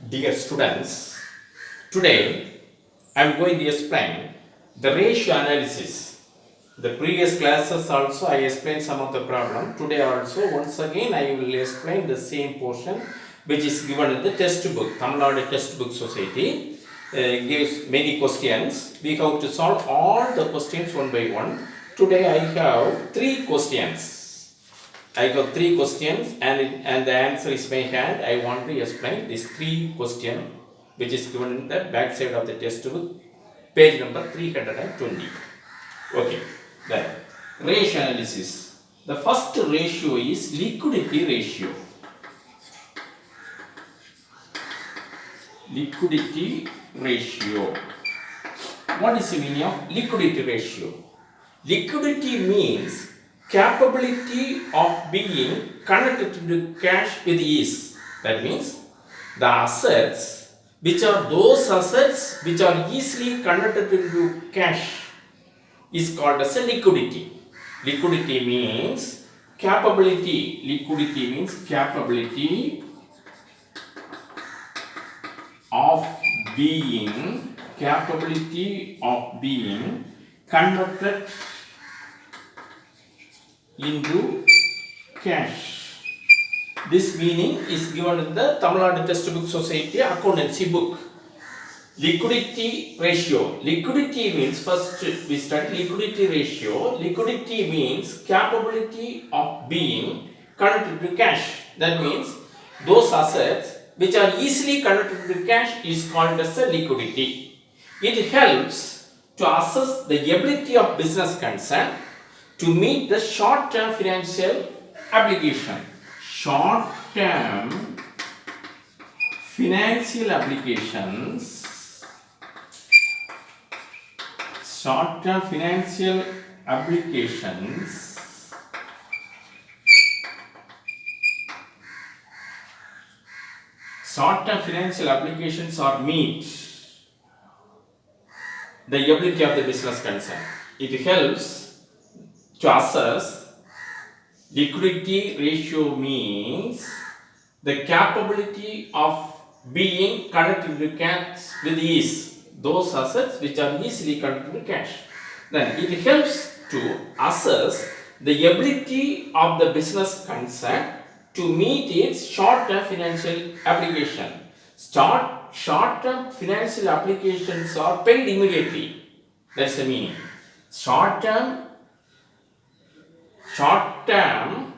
Dear students, today I am going to explain the ratio analysis. The previous classes also I explained some of the problem. Today also once again I will explain the same portion which is given in the textbook. Tamil Nadu Textbook Society gives many questions. We have to solve all the questions one by one. Today I have three questions. I got three questions and the answer is by hand. I want to explain these three questions which is given in the back side of the textbook, page number 320. Okay, then ratio analysis. The first ratio is liquidity ratio. Liquidity ratio. What is the meaning of liquidity ratio? Liquidity means capability of being connected to cash with ease. That means the assets which are those assets which are easily converted into cash is called as a liquidity. Liquidity means capability. Liquidity means capability of being converted into cash. This meaning is given in the Tamil Nadu Textbook Society Accountancy book. Liquidity ratio. Liquidity means, first we study liquidity ratio. Liquidity means capability of being converted to cash. That means those assets which are easily converted to cash is called as a liquidity. It helps to assess the ability of business concern to meet the short-term financial obligation. Short-term financial obligations. Short-term financial obligations are meet the ability of the business concern. It helps to assess. Liquidity ratio means the capability of being connected to cash with ease. Those assets which are easily connected to cash. Then it helps to assess the ability of the business concern to meet its short-term financial obligation. Short-term financial obligations are paid immediately. That's the meaning. Short-term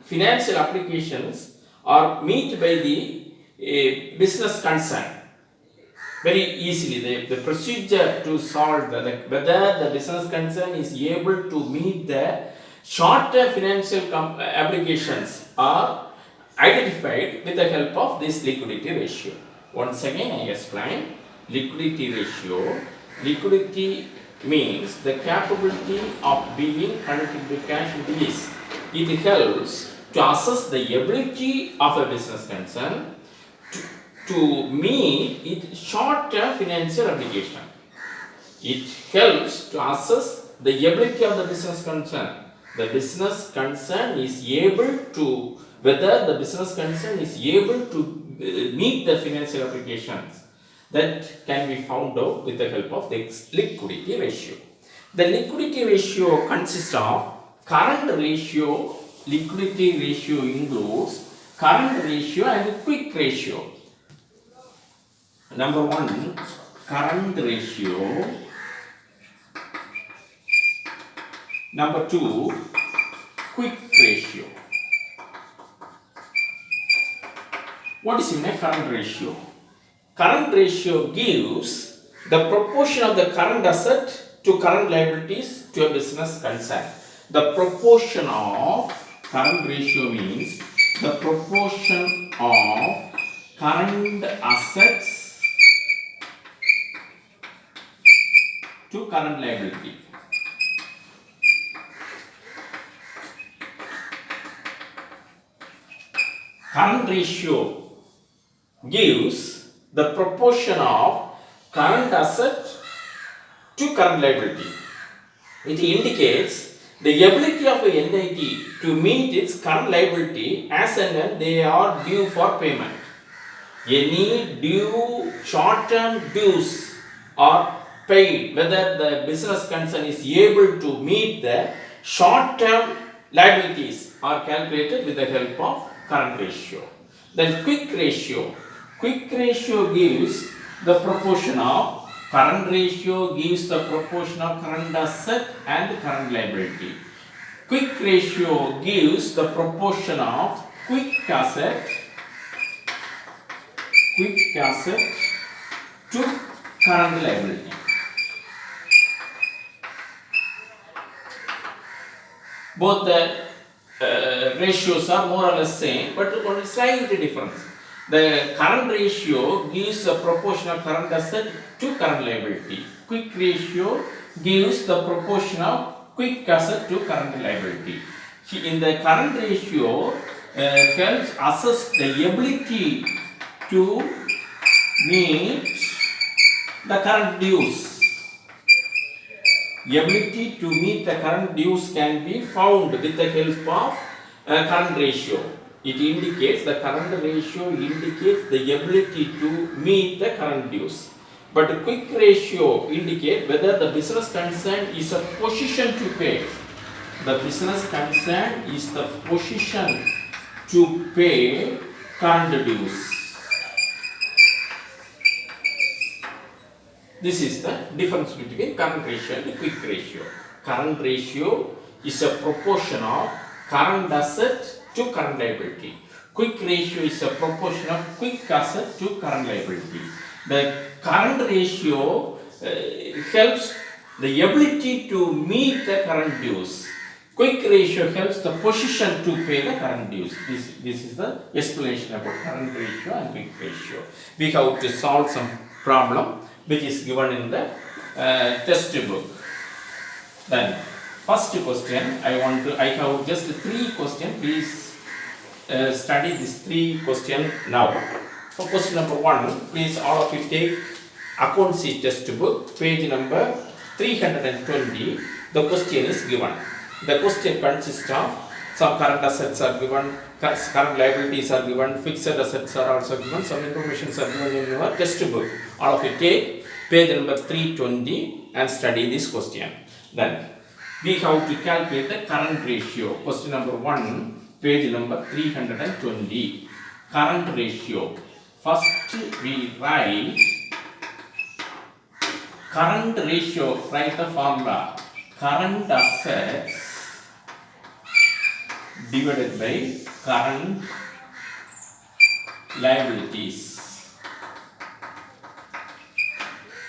financial applications are met by the business concern very easily. The procedure to solve whether the business concern is able to meet the short-term financial obligations are identified with the help of this liquidity ratio. Once again I explain liquidity ratio. Liquidity means the capability of being connected to cash with ease. It helps to assess the ability of a business concern to meet its short-term financial obligation. It helps to assess the ability of the business concern. The business concern is able to, whether the business concern is able to meet the financial obligations that can be found out with the help of the liquidity ratio. The liquidity ratio consists of current ratio. Liquidity ratio includes current ratio and quick ratio. Number one, current ratio. Number two, quick ratio. What is a current ratio? Current ratio gives the proportion of the current asset to current liabilities to a business concern. The proportion of current ratio means the proportion of current assets to current liability. Current ratio gives the proportion of current asset to current liability. It indicates the ability of an entity to meet its current liability as and when they are due for payment. Any due, short-term dues are paid, whether the business concern is able to meet the short-term liabilities are calculated with the help of current ratio. Then quick ratio. Quick ratio gives the proportion of current ratio gives the proportion of current asset and current liability. Quick ratio gives the proportion of quick asset to current liability. Both the ratios are more or less same, but only slight difference. The current ratio gives a proportion of current asset to current liability. Quick ratio gives the proportion of quick asset to current liability. In the current ratio helps assess the ability to meet the current dues. Ability to meet the current dues can be found with the help of current ratio. It indicates the current ratio indicates the ability to meet the current dues. But the quick ratio indicates whether the business concern is a position to pay. The business concern is the position to pay current dues. This is the difference between current ratio and quick ratio. Current ratio is a proportion of current asset to current liability. Quick ratio is a proportion of quick asset to current liability. The current ratio helps the ability to meet the current dues. Quick ratio helps the position to pay the current dues. This is the explanation about current ratio and quick ratio. We have to solve some problem which is given in the textbook. Then first question, I have just 3 questions. Please study these 3 questions now. For question number 1, please all of you take Accountancy textbook, page number 320. The question is given. The question consists of some current assets are given, current liabilities are given, fixed assets are also given, some information are given in your textbook. All of you take page number 320 and study this question. Then we have to calculate the current ratio. Question number 1, page number 320. Current ratio. First we write current ratio, write the formula. Current assets divided by current liabilities.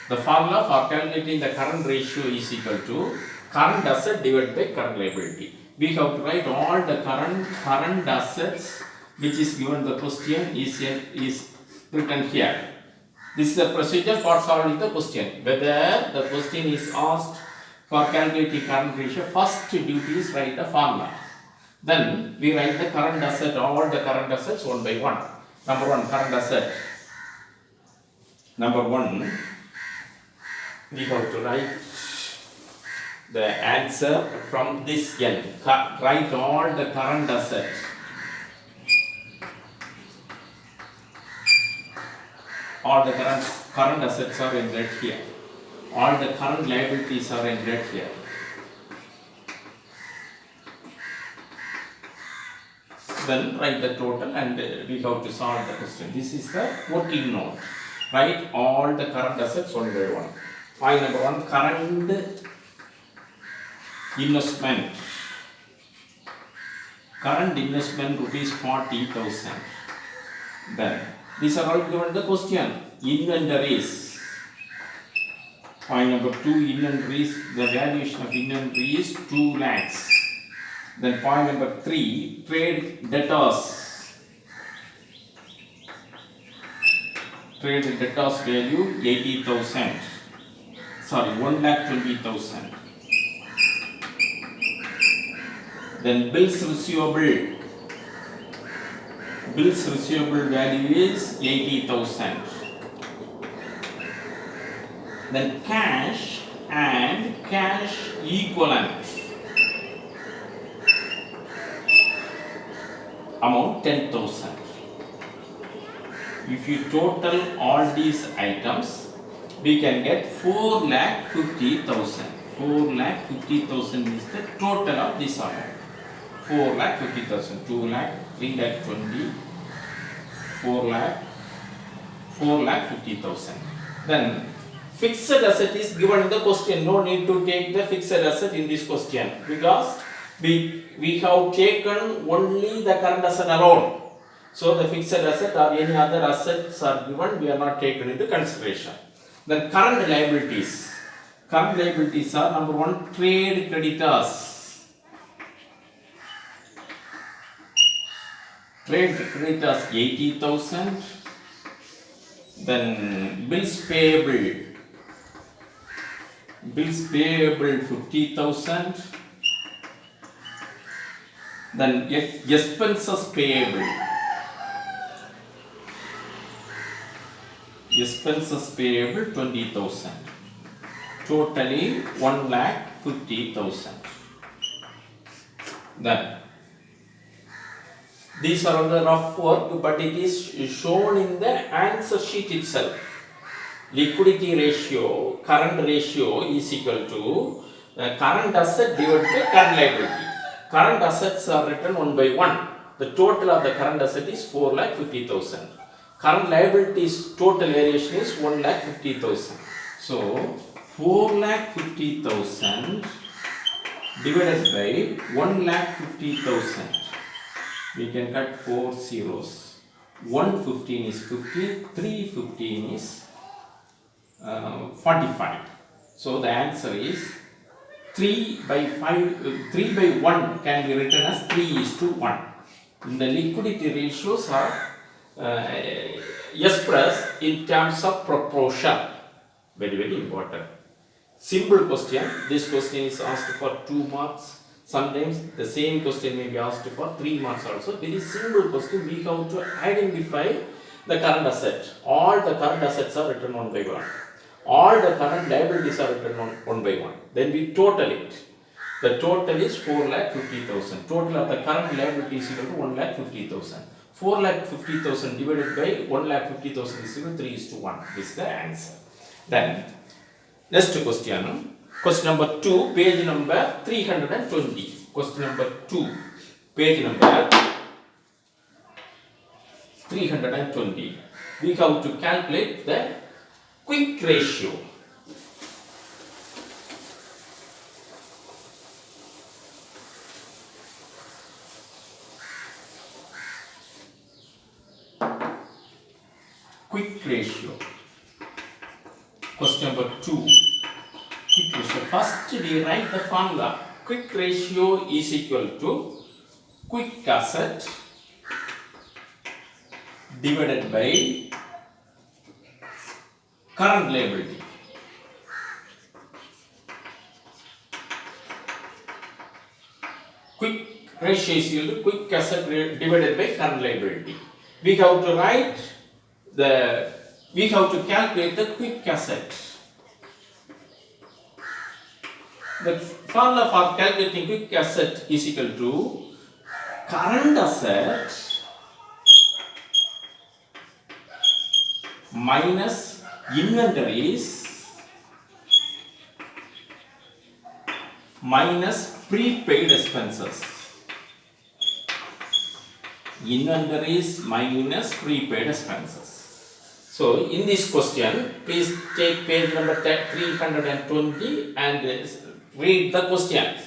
The formula for calculating the current ratio is equal to current asset divided by current liability. We have to write all the current assets which is given the question is written here. This is the procedure for solving the question. Whether the question is asked for calculating current ratio, first duty is write the formula. Then we write the current asset, all the current assets one by one. Number 1, current asset. Number 1, we have to write the answer from this end. Write all the current assets. All the current assets are in red here. All the current liabilities are in red here. Then write the total and we have to solve the question. This is the working note. Write all the current assets one by one. Point number 1, current investment. Current investment rupees 40,000. Then these are all given the question. Inventories. Point number 2, inventories. The valuation of inventory is 2 lakhs. Then point number 3, trade debtors. Trade debtors value 80,000. Sorry, 1,20,000. Then bills receivable. Bills receivable value is 80,000. Then cash and cash equivalent. Amount 10,000. If you total all these items, we can get 4,50,000. 4,50,000 is the total of this amount. 4,50,000, 2 lakh, 3 lakh 20, 4 lakh, 4,50,000. Then fixed asset is given in the question. No need to take the fixed asset in this question because we have taken only the current asset alone. So the fixed asset or any other assets are given, we are not taken into consideration. Then current liabilities. Current liabilities are number one, trade creditors. Trade creditors 80,000. Then bills payable. Bills payable 50,000. Then expenses payable. Expenses payable 20,000. Totally 1,50,000. Then these are on the rough work, but it is shown in the answer sheet itself. Liquidity ratio, current ratio is equal to current asset divided by current liability. Current assets are written 1 by 1. The total of the current asset is 4,50,000. Current liabilities total variation is 1,50,000. So 4,50,000 divided by 1,50,000. We can cut 4 zeros. 115 is 50, 315 is 45. So the answer is 3 by 1 can be written as 3:1. The liquidity ratios are expressed in terms of proportion. Very, very important. Simple question. This question is asked for 2 marks. Sometimes the same question may be asked for 3 marks also. Very simple question. We have to identify the current asset. All the current assets are written 1 by 1. All the current liabilities are written 1 by 1. Then we total it. The total is 4,50,000. Total of the current liabilities is equal to 1,50,000. 4,50,000 divided by 1,50,000 is equal to 3:1. This is the answer. Then next question. Question number 2, page number 320. Question number 2, page number 320. We have to calculate the quick ratio. Quick ratio. Question number 2. Quick ratio. First we write the formula. Quick ratio is equal to quick asset divided by current liability. Quick ratio is equal to quick asset divided by current liability. We have to calculate the quick asset. The formula for calculating quick asset is equal to current asset minus inventories minus prepaid expenses. Inventories minus prepaid expenses. So in this question, please take page number 320 and read the questions.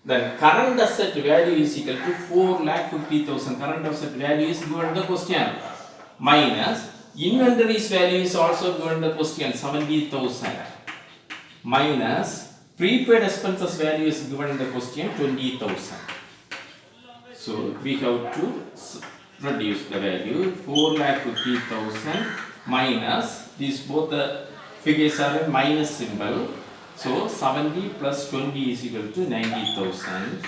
Then current asset value is equal to 4,50,000. Current asset value is given in the question. Minus inventories value is also given in the question, 70,000. Minus prepaid expenses value is given in the question, 20,000. So we have to reduce the value. 4,50,000 minus, these both the figures are in minus symbol. So 70 plus 20 is equal to 90,000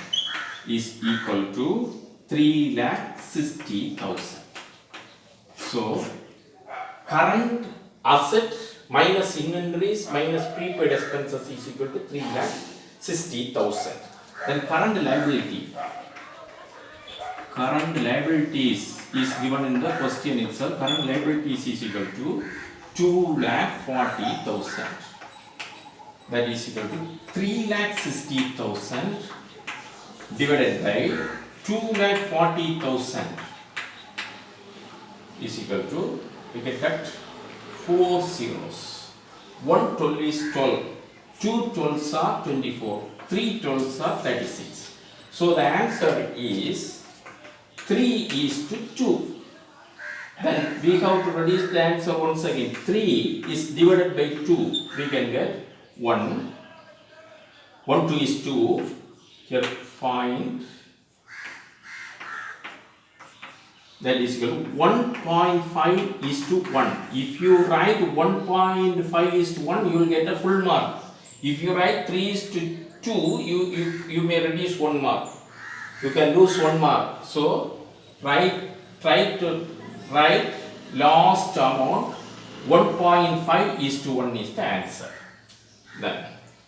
is equal to 3,60,000. So current asset minus inventories minus prepaid expenses is equal to 3,60,000. Then current liability. Current liabilities is given in the question itself. Current liabilities is equal to 2,40,000. That is equal to 3,60,000 divided by 2,40,000 is equal to, we can cut 4 zeros. 1 12 is 12, 2 12s are 24, 3 12s are 36. So the answer is 3 is to 2. Then we have to reduce the answer once again. 3 is divided by 2. We can get 1. 1 2 is 2. Here point. That is equal to 1.5 is to 1. If you write 1.5 is to 1, you will get a full mark. If you write 3 is to 2, you may reduce 1 mark. You can lose 1 mark. So try to write last amount. 1.5 is to 1 is the answer. Then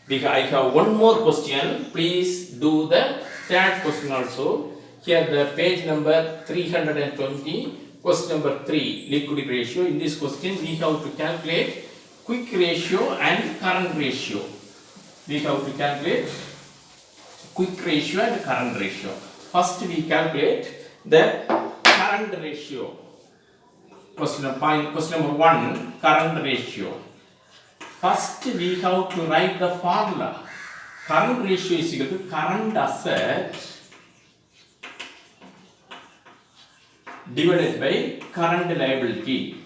I have one more question. Please do the third question also. Here the page number 320, question number 3, liquidity ratio. In this question we have to calculate quick ratio and current ratio. We have to calculate quick ratio and current ratio. First we calculate the current ratio. Question number 1, current ratio. First we have to write the formula. Current ratio is equal to current asset divided by current liability.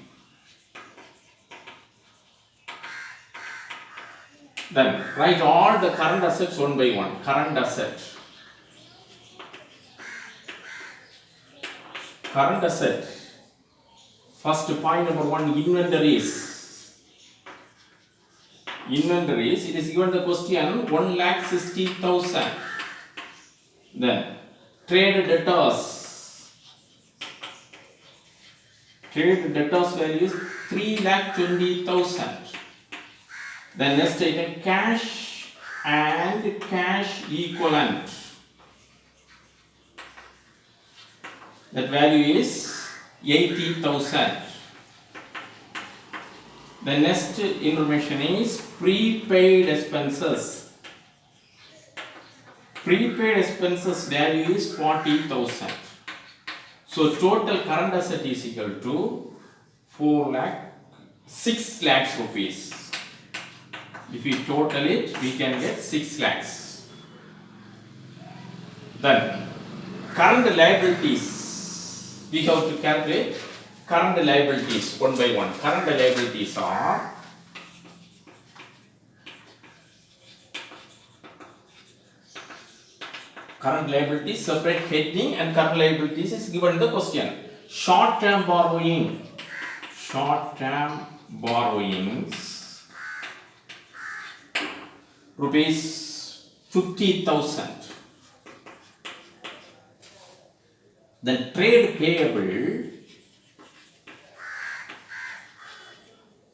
Then write all the current assets one by one. Current asset. Current asset. First point number 1, inventories. Inventories, it is given the question 1,60,000. Then trade debtors. Trade debtors value is 3,20,000. Then next item, cash and cash equivalent. That value is 80,000. The next information is prepaid expenses. Prepaid expenses value is 40,000. So total current asset is equal to 6 lakhs rupees. If we total it, we can get 6 lakhs. Then current liabilities. We have to calculate current liabilities one by one. Current liabilities are separate heading, and current liabilities is given in the question. Short-term borrowing. Short-term borrowings rupees 50,000. Then trade payable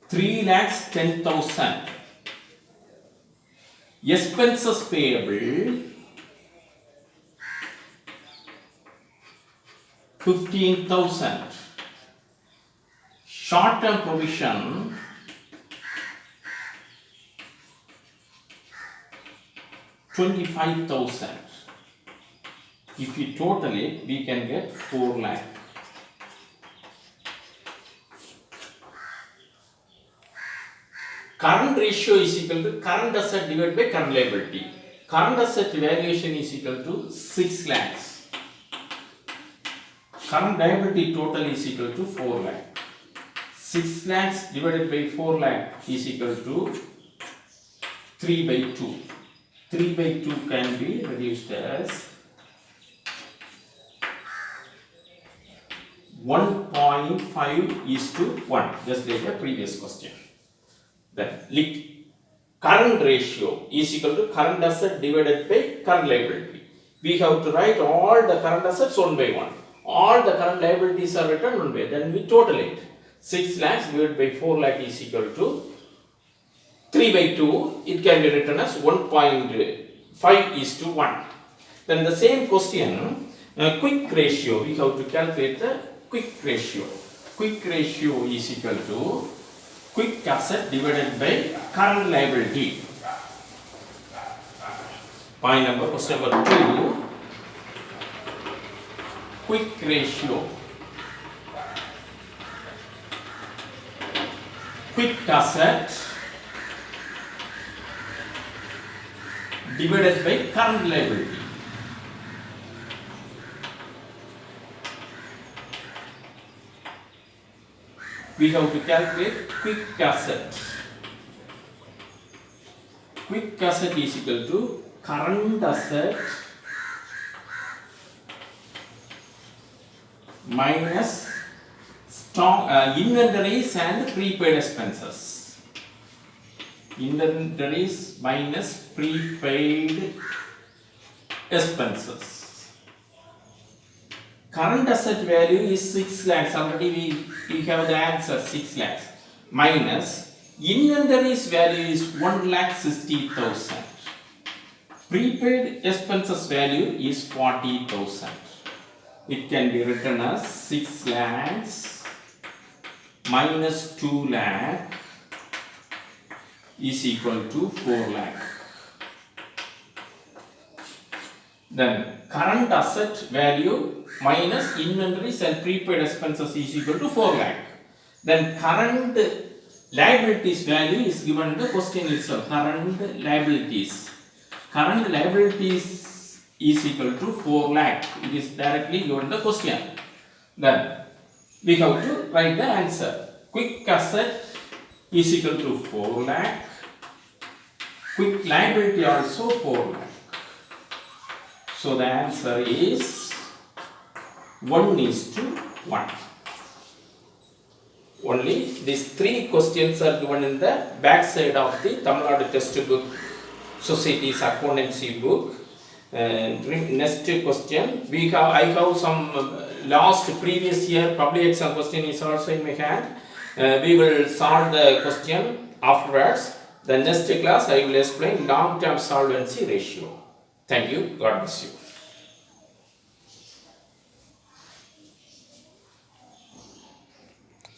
3,10,000. Expenses payable 15,000. Short-term provision 25,000. If we total it, we can get 4 lakh. Current ratio is equal to current asset divided by current liability. Current asset valuation is equal to 6 lakhs. Current liability total is equal to 4 lakh. 6 lakhs divided by 4 lakh is equal to 3 by 2. 3 by 2 can be reduced as 1.5 is to 1, just like the previous question. Then current ratio is equal to current asset divided by current liability. We have to write all the current assets one by one. All the current liabilities are written one by, then we total it. 6 lakhs divided by 4 lakh is equal to 3 by 2. It can be written as 1.5 is to 1. Then the same question, quick ratio, we have to calculate the quick ratio. Quick ratio is equal to quick asset divided by current liability. Point number, question number 2, quick ratio. Quick asset divided by current liability. We have to calculate quick asset. Quick asset is equal to current asset minus stock, inventories and prepaid expenses. Inventories minus prepaid expenses. Current asset value is 6 lakhs. Already we have the answer 6 lakhs. Minus inventories value is 1,60,000. Prepaid expenses value is 40,000. It can be written as 6 lakhs minus 2 lakh is equal to 4 lakh. Then current asset value minus inventories and prepaid expenses is equal to 4 lakh. Then current liabilities value is given in the question itself. Current liabilities. Current liabilities is equal to 4 lakh. It is directly given in the question. Then we have to write the answer. Quick asset is equal to 4 lakh. Quick liability also 4 lakh. So the answer is 1:1. Only these 3 questions are given in the back side of the Tamil Nadu textbook, Society's accountancy book. Next question, I have some last previous year public exam question is also in my hand. We will solve the question afterwards. The next class I will explain long-term solvency ratio. Thank you. God bless you.